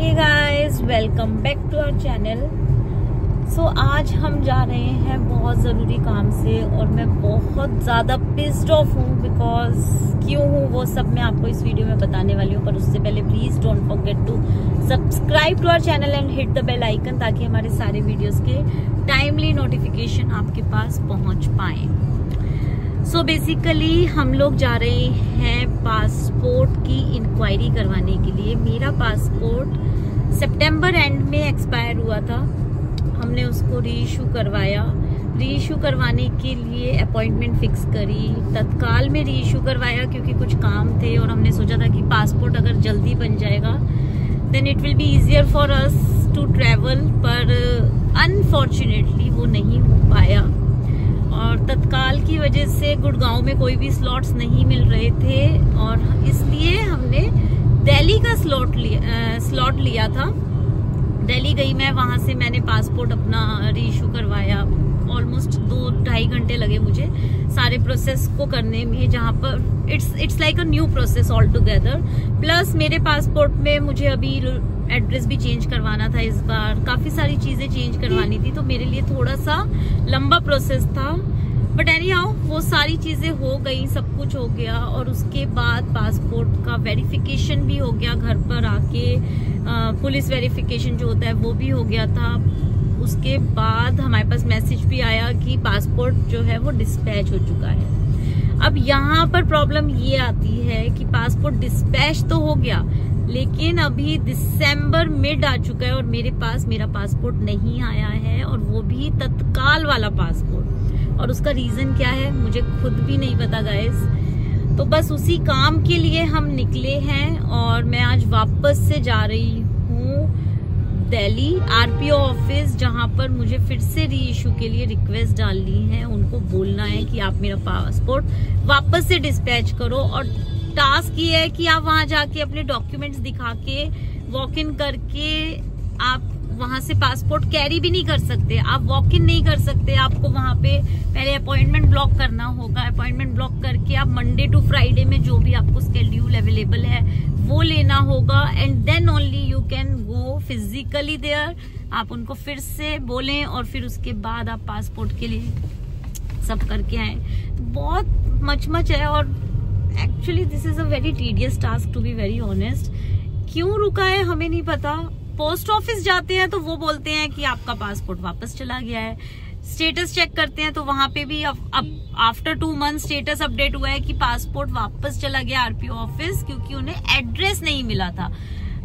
Hey guys, welcome back to our channel. So आज हम जा रहे हैं बहुत ज़रूरी काम से और मैं बहुत ज़्यादा पिस्ड ऑफ हूँ। बिकॉज क्यों हूँ वो सब मैं आपको इस वीडियो में बताने वाली हूँ, पर उससे पहले please don't forget to subscribe to our channel and hit the bell icon, ताकि हमारे सारे वीडियोस के टाइमली नोटिफिकेशन आपके पास पहुँच पाएँ। सो बेसिकली हम लोग जा रहे हैं पासपोर्ट की इंक्वायरी करवाने के लिए। मेरा पासपोर्ट सितंबर एंड में एक्सपायर हुआ था, हमने उसको री इशू करवाया। री इशू करवाने के लिए अपॉइंटमेंट फिक्स करी, तत्काल में री इशू करवाया क्योंकि कुछ काम थे और हमने सोचा था कि पासपोर्ट अगर जल्दी बन जाएगा then it will be easier for us to travel, पर अनफॉर्चुनेटली वो नहीं हो पाया और तत्काल की वजह से गुड़गांव में कोई भी स्लॉट्स नहीं मिल रहे थे और इसलिए हमने दिल्ली का स्लॉट लिया था। दिल्ली गई मैं, वहां से मैंने पासपोर्ट अपना री इशू करवाया। ऑलमोस्ट 2-2.5 घंटे लगे मुझे सारे प्रोसेस को करने में, जहाँ पर it's like a new process all together. Plus मेरे पासपोर्ट में मुझे अभी एड्रेस भी चेंज करवाना था, इस बार काफी सारी चीजें चेंज करवानी थी, तो मेरे लिए थोड़ा सा लंबा प्रोसेस था। बट एनीहाउ वो सारी चीजें हो गई, सब कुछ हो गया और उसके बाद पासपोर्ट का वेरिफिकेशन भी हो गया। घर पर आके पुलिस वेरिफिकेशन जो होता है वो भी हो गया था। उसके बाद हमारे पास मैसेज भी आया कि पासपोर्ट जो है वो डिस्पैच हो चुका है। अब यहाँ पर प्रॉब्लम ये आती है कि पासपोर्ट डिस्पैच तो हो गया, लेकिन अभी दिसंबर मिड आ चुका है और मेरे पास मेरा पासपोर्ट नहीं आया है, और वो भी तत्काल वाला पासपोर्ट। और उसका रीजन क्या है मुझे खुद भी नहीं पता गाइस। तो बस उसी काम के लिए हम निकले हैं और मैं आज वापस से जा रही हूँ दिल्ली आरपीओ ऑफिस, जहाँ पर मुझे फिर से री इशू के लिए रिक्वेस्ट डालनी है। उनको बोलना है कि आप मेरा पासपोर्ट वापस से डिस्पैच करो, और टास्क ये है कि आप वहां जाके अपने डॉक्यूमेंट्स दिखा के वॉक इन करके आप वहां से पासपोर्ट कैरी भी नहीं कर सकते, आप वॉक इन नहीं कर सकते। आपको वहां पे पहले अपॉइंटमेंट ब्लॉक करना होगा। अपॉइंटमेंट ब्लॉक करके आप मंडे टू फ्राइडे में जो भी आपको स्केड्यूल अवेलेबल है वो लेना होगा, and then only you can go physically there. आप उनको फिर से बोलें और फिर उसके बाद आप पासपोर्ट के लिए सब करके आए। बहुत मच है और actually this is a very tedious task to be very honest. क्यों रुका है हमें नहीं पता। पोस्ट ऑफिस जाते हैं तो वो बोलते हैं कि आपका पासपोर्ट वापस चला गया है। स्टेटस चेक करते हैं तो वहां पे भी अब आफ्टर 2 मंथ स्टेटस अपडेट हुआ है कि पासपोर्ट वापस चला गया आरपीओ ऑफिस, क्योंकि उन्हें एड्रेस नहीं मिला था।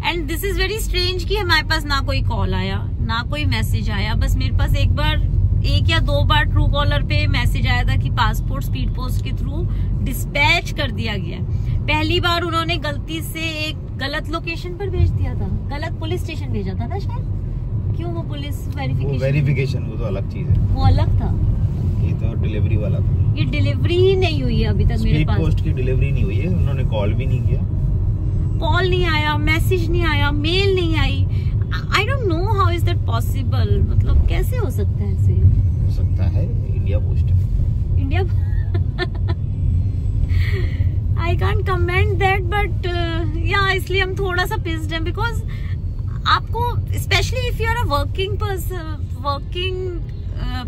And this is very strange कि हमारे पास ना कोई कॉल आया ना कोई मैसेज आया। बस मेरे पास एक या 2 बार ट्रू कॉलर पे मैसेज आया था कि पासपोर्ट स्पीड पोस्ट के थ्रू डिस्पैच कर दिया गया। पहली बार उन्होंने गलती से एक गलत लोकेशन पर भेज दिया था, गलत पुलिस स्टेशन भेजा था ना शायद। क्यों वो पुलिस वेरिफिकेशन वो तो अलग चीज है, वो अलग था। ये तो डिलीवरी वाला था। ये डिलीवरी ही नहीं हुई है अभी तक मेरे पास। स्पीड पोस्ट की डिलीवरी नहीं हुई है, उन्होंने कॉल भी नहीं किया। कॉल नहीं आया, मैसेज नहीं आया, मेल नहीं आई। I don't know how is that possible. मतलब कैसे हो सकता है ऐसे? हो सकता है इंडिया पोस्ट है। India I can't comment that, but yeah इसलिए हम थोड़ा सा पिस्ड हैं। बिकॉज आपको specially if you are a working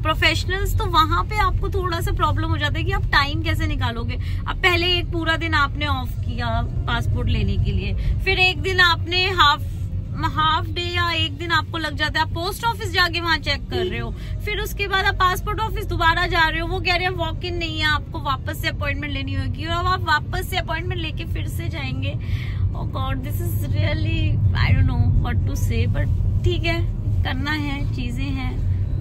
professionals, तो वहां पे आपको थोड़ा सा प्रॉब्लम हो जाता है कि आप टाइम कैसे निकालोगे। अब पहले एक पूरा दिन आपने ऑफ किया पासपोर्ट लेने के लिए, फिर एक दिन आपने हाफ डे या एक दिन आपको लग जाता है, आप पोस्ट ऑफिस जाके वहां चेक कर रहे हो, फिर उसके बाद आप पासपोर्ट ऑफिस दोबारा जा रहे हो, वो कह रहे हैं वॉक इन नहीं है, आपको वापस से अपॉइंटमेंट लेनी होगी, और अब आप वापस से अपॉइंटमेंट लेके फिर से जाएंगे। Oh god, this is really I don't know what to say, but ठीक है, करना है, चीजें हैं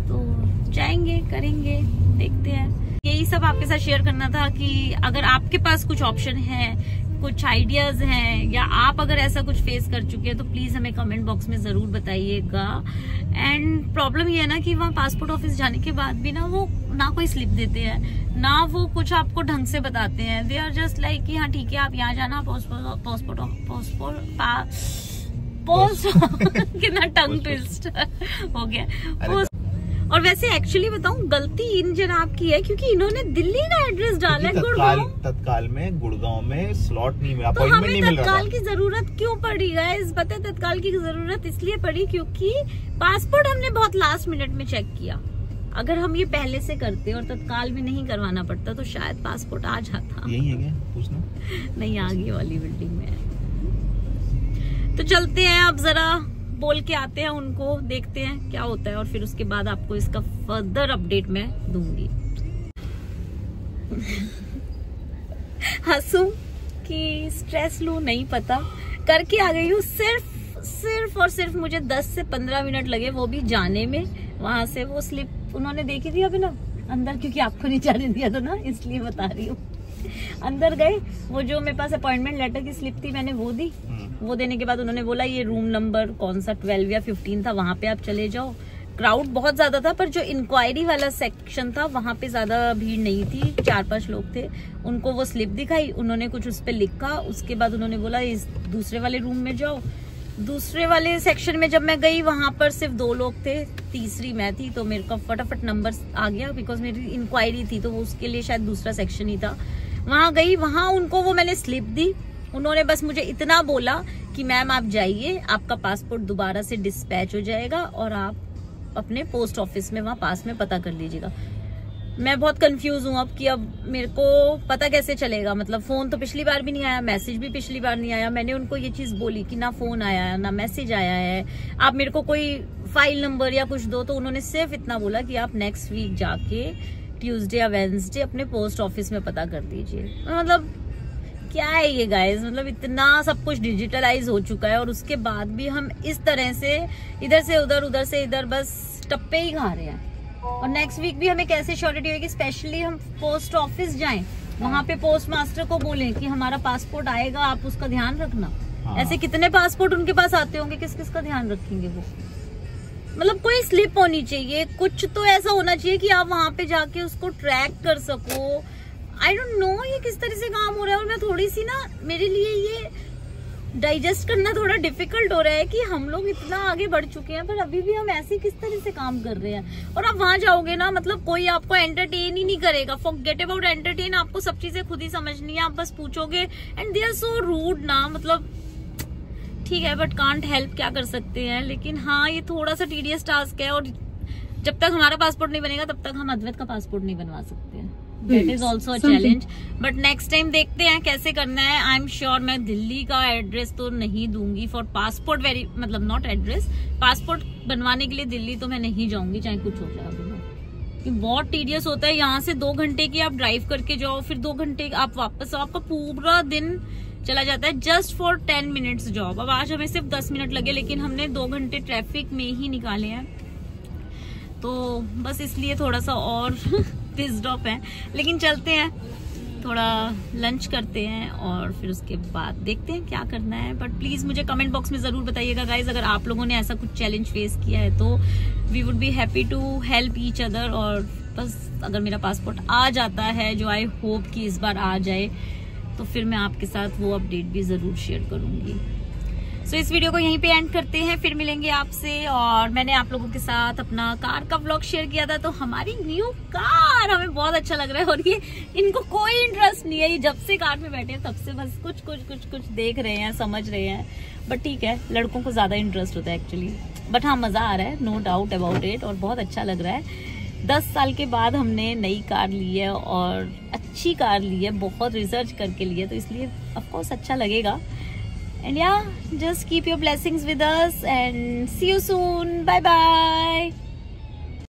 तो जाएंगे, करेंगे, देखते हैं। यही सब आपके साथ शेयर करना था कि अगर आपके पास कुछ ऑप्शन है, कुछ आइडियाज हैं, या आप अगर ऐसा कुछ फेस कर चुके हैं तो प्लीज हमें कमेंट बॉक्स में जरूर बताइएगा। एंड प्रॉब्लम ये है ना कि वहाँ पासपोर्ट ऑफिस जाने के बाद भी ना वो ना कोई स्लिप देते हैं, ना वो कुछ आपको ढंग से बताते हैं। दे आर जस्ट लाइक कि हाँ ठीक है आप यहाँ जाना, कितना टंग ट्विस्ट हो गया। और वैसे एक्चुअली बताऊं, गलती इन जनाब की है क्योंकि इन्होंने दिल्ली का एड्रेस डाला है। तत्काल में गुड़गांव में स्लॉट नहीं मिला, तो हमें तत्काल की जरूरत क्यों पड़ी गाइस? पता है तत्काल की जरूरत इसलिए पड़ी क्योंकि पासपोर्ट हमने बहुत लास्ट मिनट में चेक किया। अगर हम ये पहले से करते और तत्काल में नहीं करवाना पड़ता तो शायद पासपोर्ट आ जाता। यही है क्या? पूछना नहीं, आगे वाली बिल्डिंग में है। तो चलते हैं, अब जरा बोल के आते हैं उनको, देखते हैं क्या होता है और फिर उसके बाद आपको इसका फर्दर अपडेट मैं दूंगी। हंसू कि स्ट्रेस लूं, नहीं पता, करके आ गई हूँ। सिर्फ और सिर्फ मुझे 10 से 15 मिनट लगे, वो भी जाने में। वहां से वो स्लिप उन्होंने देखी थी अभी ना अंदर, क्योंकि आपको नहीं जाने दिया था ना, इसलिए बता रही हूँ। अंदर गए, वो जो मेरे पास अपॉइंटमेंट लेटर की स्लिप थी मैंने वो दी। वो देने के बाद उन्होंने बोला ये रूम नंबर कौन सा 12 या 15 था, वहां पे आप चले जाओ। क्राउड बहुत ज्यादा था, पर जो इंक्वायरी वाला सेक्शन था वहां पे ज्यादा भीड़ नहीं थी, 4-5 लोग थे। उनको वो स्लिप दिखाई, उन्होंने कुछ उस पर लिखा, उसके बाद उन्होंने बोला इस दूसरे वाले रूम में जाओ। दूसरे वाले सेक्शन में जब मैं गई वहां पर सिर्फ 2 लोग थे, तीसरी मैं थी, तो मेरे का फटाफट नंबर आ गया बिकॉज मेरी इंक्वायरी थी, तो वो उसके लिए शायद दूसरा सेक्शन ही था। वहां गई, वहां उनको वो मैंने स्लिप दी। उन्होंने बस मुझे इतना बोला कि मैम आप जाइए, आपका पासपोर्ट दोबारा से डिस्पैच हो जाएगा और आप अपने पोस्ट ऑफिस में वहां पास में पता कर लीजिएगा। मैं बहुत कंफ्यूज हूँ अब कि अब मेरे को पता कैसे चलेगा। मतलब फोन तो पिछली बार भी नहीं आया, मैसेज भी पिछली बार नहीं आया। मैंने उनको ये चीज बोली कि ना फोन आया है ना मैसेज आया है, आप मेरे को कोई फाइल नंबर या कुछ दो। तो उन्होंने सिर्फ इतना बोला कि आप नेक्स्ट वीक जाके ट्यूसडे या वेडनेसडे अपने पोस्ट ऑफिस में पता कर दीजिए। मतलब क्या है ये गाइस, मतलब इतना सब कुछ डिजिटलाइज हो चुका है और उसके बाद भी हम इस तरह से इधर से उधर, उधर से इधर बस टप्पे ही खा रहे हैं। और नेक्स्ट वीक भी हमें कैसे श्योरिटी होगी, स्पेशली हम पोस्ट ऑफिस जाएं, वहां पे पोस्ट मास्टर को बोलें कि हमारा पासपोर्ट आएगा, आप उसका ध्यान रखना। ऐसे कितने पासपोर्ट उनके पास आते होंगे, किस किस का ध्यान रखेंगे वो? मतलब कोई स्लिप होनी चाहिए, कुछ तो ऐसा होना चाहिए कि आप वहां पे जाके उसको ट्रैक कर सको। आई डोंट नो ये किस तरह से काम हो रहा है। और मैं थोड़ी सी ना, मेरे लिए ये डाइजेस्ट करना थोड़ा डिफिकल्ट हो रहा है कि हम लोग इतना आगे बढ़ चुके हैं पर अभी भी हम ऐसे किस तरह से काम कर रहे हैं। और आप वहां जाओगे ना, मतलब कोई आपको एंटरटेन ही नहीं करेगा। फॉरगेट अबाउट एंटरटेन, आपको सब चीजें खुद ही समझनी है, आप बस पूछोगे and they are so rude ना। मतलब ठीक है बट कांट हेल्प, क्या कर सकते हैं। लेकिन हाँ ये थोड़ा सा टीडियस टास्क है और जब तक हमारा पासपोर्ट नहीं बनेगा तब तक हम अद्वैत का पासपोर्ट नहीं बनवा सकते हैं। That is also a challenge, but next time देखते हैं कैसे करना है। आई एम श्योर मैं दिल्ली का एड्रेस तो नहीं दूंगी फॉर पासपोर्ट, मतलब नॉट एड्रेस, पासपोर्ट बनवाने के लिए दिल्ली तो मैं नहीं जाऊंगी चाहे कुछ हो जाए। अभी बहुत टीडियस होता है, यहाँ से 2 घंटे की आप ड्राइव करके जाओ, फिर 2 घंटे आप वापस आओ, आपका पूरा दिन चला जाता है जस्ट फॉर 10 मिनट्स जॉब। अब आज हमें सिर्फ 10 मिनट लगे लेकिन हमने 2 घंटे ट्रैफिक में ही निकाले हैं, तो बस इसलिए थोड़ा सा और पिस्ड ऑफ है। लेकिन चलते हैं, थोड़ा लंच करते हैं और फिर उसके बाद देखते हैं क्या करना है। बट प्लीज मुझे कमेंट बॉक्स में जरूर बताइएगा गाइज, अगर आप लोगों ने ऐसा कुछ चैलेंज फेस किया है तो we would be happy to help each other. और बस अगर मेरा पासपोर्ट आ जाता है, जो आई होप कि इस बार आ जाए, तो फिर मैं आपके साथ वो अपडेट भी जरूर शेयर करूंगी। सो इस वीडियो को यहीं पे एंड करते हैं, फिर मिलेंगे आपसे। और मैंने आप लोगों के साथ अपना कार का व्लॉग शेयर किया था, तो हमारी न्यू कार हमें बहुत अच्छा लग रहा है। और ये इनको कोई इंटरेस्ट नहीं है, ये जब से कार में बैठे हैं तब से बस कुछ देख रहे हैं, समझ रहे हैं। बट ठीक है, लड़कों को ज्यादा इंटरेस्ट होता है एक्चुअली। बट हाँ, मजा आ रहा है, नो डाउट अबाउट इट, और बहुत अच्छा लग रहा है। 10 साल के बाद हमने नई कार ली है और अच्छी कार ली है, बहुत रिसर्च करके ली है, तो इसलिए ऑफकोर्स अच्छा लगेगा। And yeah, just keep your blessings with us and see you soon. Bye bye.